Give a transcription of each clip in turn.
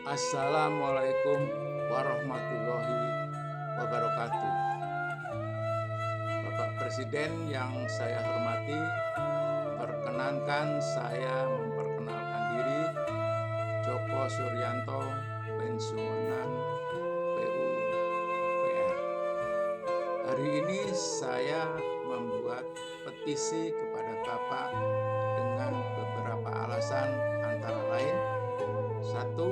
Assalamualaikum warahmatullahi wabarakatuh. Bapak Presiden yang saya hormati, perkenankan saya memperkenalkan diri, Joko Suryanto, pensiunan PUPR. Hari ini saya membuat petisi kepada Bapak dengan beberapa alasan, antara lain: satu,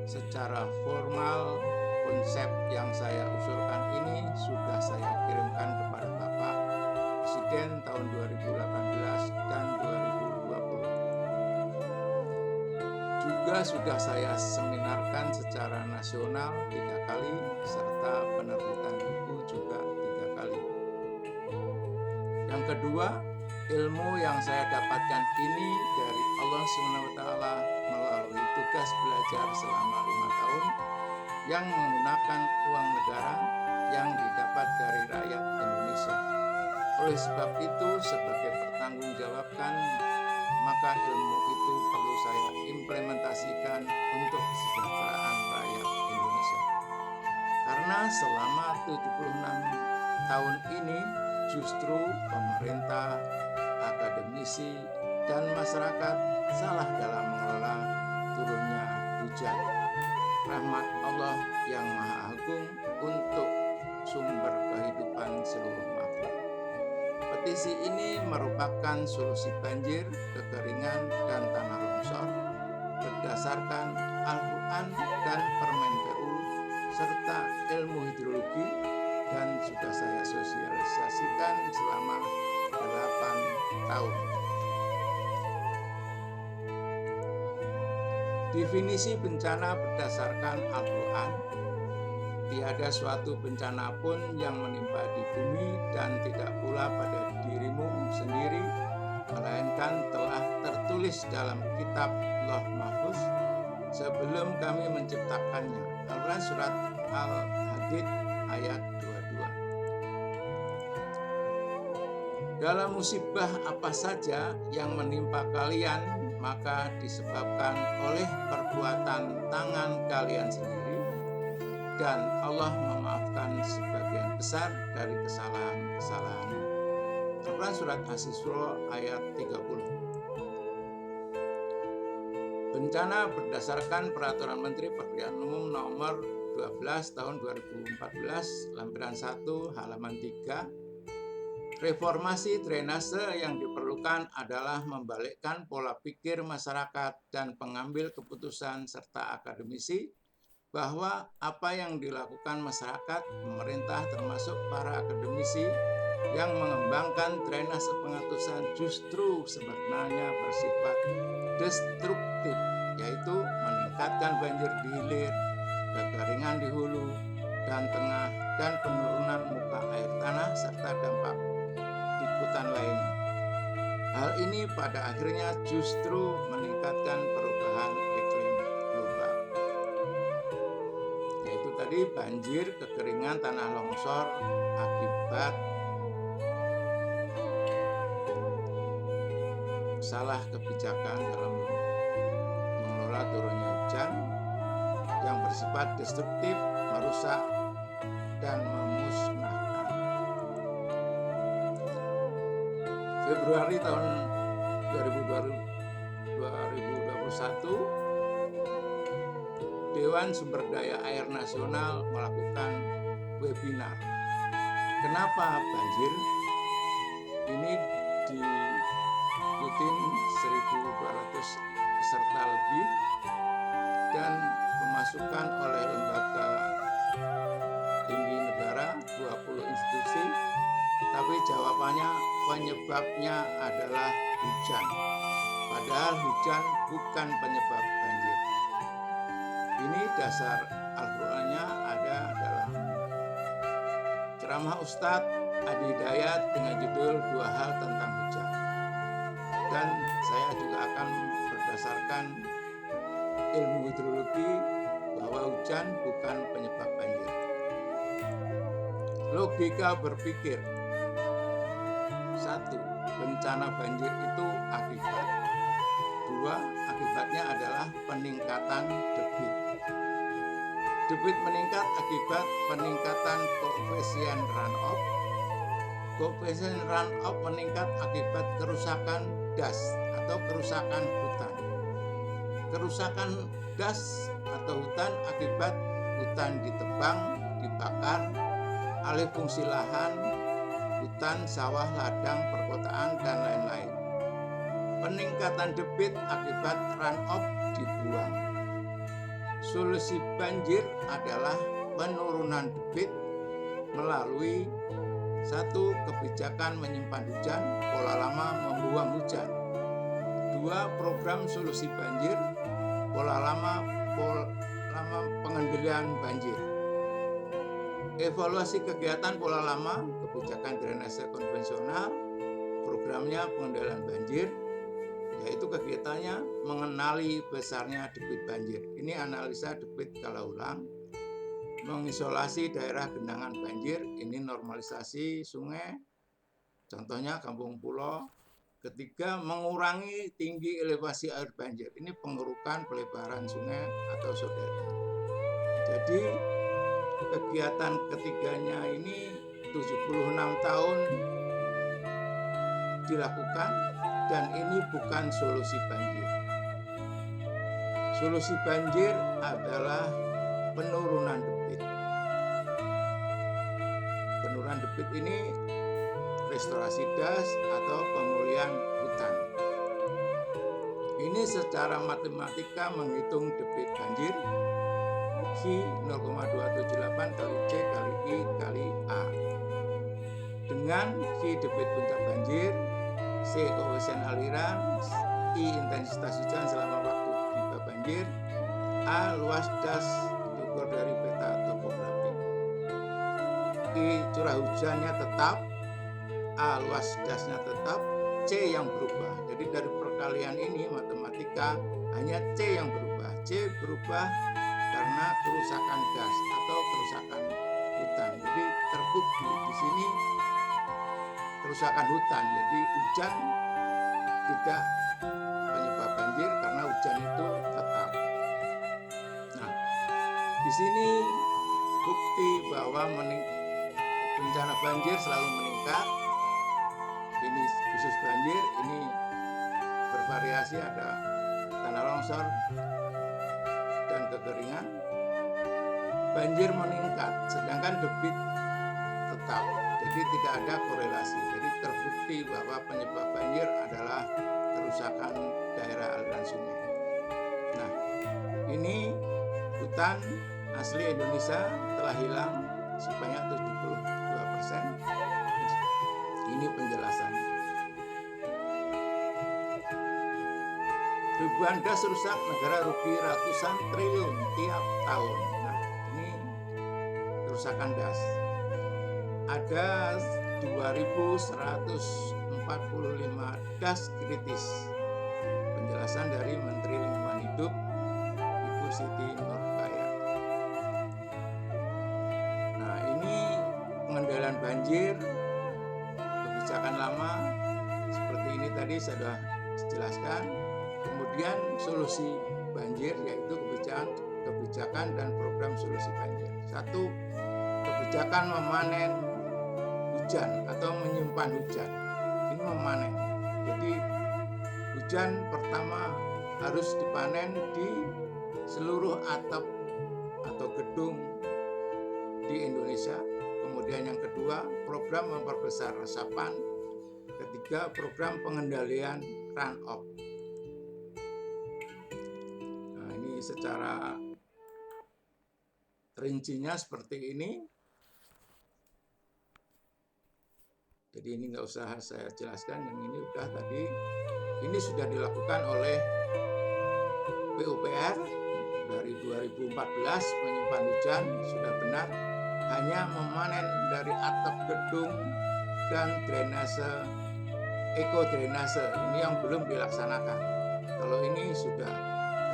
secara formal konsep yang saya usulkan ini sudah saya kirimkan kepada Bapak Presiden tahun 2018 dan 2020. Juga sudah saya seminarkan secara nasional 3 kali, serta penerbitan buku juga 3 kali. Yang kedua, ilmu yang saya dapatkan ini dari Allah SWT melalui tugas belajar selama 5 tahun yang menggunakan uang negara yang didapat dari rakyat Indonesia. Oleh sebab itu, sebagai pertanggungjawabkan, maka ilmu itu perlu saya implementasikan untuk kesejahteraan rakyat Indonesia. Karena selama 76 tahun ini justru pemerintah, akademisi, dan masyarakat salah dalam mengelola turunnya hujan. Rahmat Allah yang Maha Agung untuk sumber kehidupan seluruh makhluk. Petisi ini merupakan solusi banjir, kekeringan, dan tanah longsor berdasarkan Al-Quran dan Permen PU serta ilmu hidrologi, dan sudah saya sosialisasikan selama 8 tahun. Definisi bencana berdasarkan Al-Quran: tiada suatu bencana pun yang menimpa di bumi dan tidak pula pada dirimu sendiri, melainkan telah tertulis dalam kitab Lauh Mahfuz sebelum kami menciptakannya. Al-Quran surat Al-Hadid ayat 22. Dalam musibah apa saja yang menimpa kalian, maka disebabkan oleh perbuatan tangan kalian sendiri, dan Allah memaafkan sebagian besar dari kesalahan-kesalahan. Al-Quran surat As-Isra ayat 30. Bencana berdasarkan Peraturan Menteri Pekerjaan Umum Nomor 12 Tahun 2014, lampiran 1, halaman 3. Reformasi drainase yang diperlukan adalah membalikkan pola pikir masyarakat dan pengambil keputusan serta akademisi bahwa apa yang dilakukan masyarakat, pemerintah termasuk para akademisi yang mengembangkan drainase pengatusan justru sebenarnya bersifat destruktif, yaitu meningkatkan banjir di hilir, kekeringan di hulu dan tengah, dan penurunan muka air tanah serta dampak ikutan lainnya. Hal ini pada akhirnya justru meningkatkan perubahan iklim global, yaitu tadi banjir, kekeringan, tanah longsor akibat salah kebijakan dalam mengelola turunnya hujan yang bersifat destruktif, merusak, dan memusnahkan. Februari tahun 2021, Dewan Sumber Daya Air Nasional melakukan webinar. Kenapa banjir? Ini diikuti 1.200 peserta lebih dan pemasukan oleh lembaga tinggi negara 20 institusi. Tapi jawabannya, penyebabnya adalah hujan. Padahal hujan bukan penyebab banjir. Ini dasar Al-Qurannya ada dalam ceramah Ustadz Adi Hidayat dengan judul 2 Hal Tentang Hujan. Dan saya juga akan berdasarkan ilmu hidrologi bahwa hujan bukan penyebab banjir. Logika berpikir: 1. Bencana banjir itu akibat. 2. Akibatnya adalah peningkatan debit. Debit meningkat akibat peningkatan koefisien runoff. Koefisien runoff meningkat akibat kerusakan das atau kerusakan hutan. Kerusakan das atau hutan akibat hutan ditebang, dibakar, alih fungsi lahan, hutan, sawah, ladang, perkotaan, dan lain-lain. Peningkatan debit akibat runoff dibuang. Solusi banjir adalah penurunan debit melalui 1. Kebijakan menyimpan hujan, pola lama membuang hujan. 2. Program solusi banjir, pola lama pengendalian banjir. Evaluasi kegiatan pola lama, kebijakan drainase konvensional, programnya pengendalian banjir, yaitu kegiatannya mengenali besarnya debit banjir. Ini analisa debit skala ulang, mengisolasi daerah genangan banjir, ini normalisasi sungai, contohnya Kampung Pulo. Ketiga, mengurangi tinggi elevasi air banjir, ini pengerukan pelebaran sungai atau sodetan. Jadi kegiatan ketiganya ini 76 tahun dilakukan, dan ini bukan solusi banjir. Solusi banjir adalah penurunan debit. Penurunan debit ini restorasi das atau pemulihan hutan. Ini secara matematika menghitung debit banjir Hi 0,278 kali C kali I kali A. Dengan Hi debit puncak banjir, C koefisien aliran, I intensitas hujan selama waktu tiba banjir, A luas das diukur dari peta topografi. I curah hujannya tetap, A luas dasnya tetap, C yang berubah. Jadi dari perkalian ini matematika hanya C yang berubah. C berubah karena kerusakan das atau kerusakan hutan. Jadi terbukti di sini kerusakan hutan. Jadi hujan tidak penyebab banjir karena hujan itu tetap. Nah, di sini bukti bahwa bencana banjir selalu meningkat. Ini khusus banjir, ini bervariasi, ada tanah longsor dan kekeringan. Banjir meningkat, sedangkan debit tetap. Jadi tidak ada korelasi. Jadi terbukti bahwa penyebab banjir adalah kerusakan daerah aliran sungai. Nah, ini hutan asli Indonesia telah hilang sebanyak 72%. Ini penjelasannya. Ribuan das rusak, negara rugi ratusan triliun tiap tahun. Nah, ini kerusakan das. Ada 2.145 das kritis. Penjelasan dari Menteri Lingkungan Hidup Ibu Siti Nurbaya. Nah, ini pengendalian banjir, kebijakan lama seperti ini tadi sudah dijelaskan. Kemudian solusi banjir, yaitu kebijakan dan program solusi banjir. 1. Kebijakan memanen hujan atau menyimpan hujan. Ini memanen. Jadi hujan pertama harus dipanen di seluruh atap atau gedung di Indonesia. Kemudian yang kedua, program memperbesar resapan. Ketiga, program pengendalian runoff. Nah, ini secara rincinya seperti ini. Jadi ini nggak usah saya jelaskan, yang ini udah tadi. Ini sudah dilakukan oleh PUPR dari 2014, menyimpan hujan sudah benar. Hanya memanen dari atap gedung dan drainase, ekodrainase, ini yang belum dilaksanakan. Kalau ini sudah,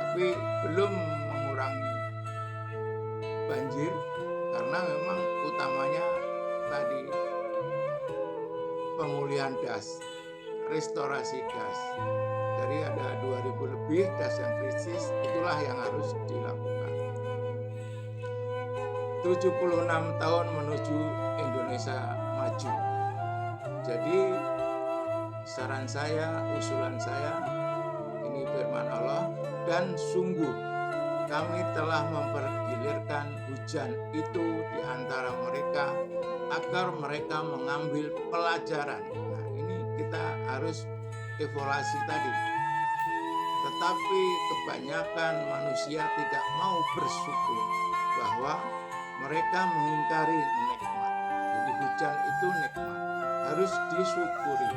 tapi belum mengurangi banjir karena memang utamanya tadi pemulihan das, restorasi das. Dari ada 2.000 lebih das yang kritis, itulah yang harus dilakukan. 76 tahun menuju Indonesia maju. Jadi saran saya, usulan saya, ini firman Allah, dan sungguh kami telah mempergilirkan hujan itu di antara mereka agar mereka mengambil pelajaran. Nah, ini kita harus evaluasi tadi. Tetapi kebanyakan manusia tidak mau bersyukur bahwa mereka mengingkari nikmat. Jadi hujan itu nikmat, harus disyukuri.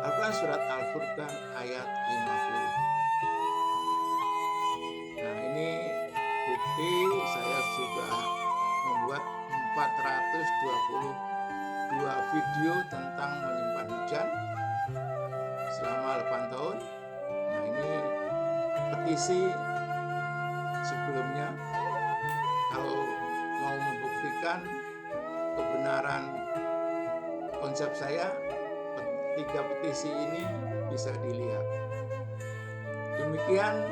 Al-Quran surat Al-Furqan ayat 50. Nah, ini bukti saya sudah membuat 422 video tentang menyimpan hujan selama 8 tahun. Nah, ini petisi sebelumnya. Kalau mau membuktikan kebenaran konsep saya, 3 petisi ini bisa dilihat. Demikian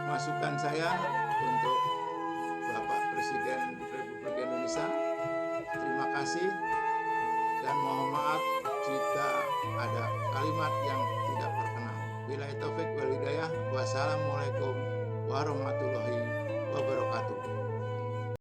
masukan saya untuk Bapak Presiden Republik Indonesia. Terima kasih dan mohon maaf jika ada kalimat yang tidak berkenan. Billahi taufik wal hidayah. Wassalamualaikum warahmatullahi wabarakatuh.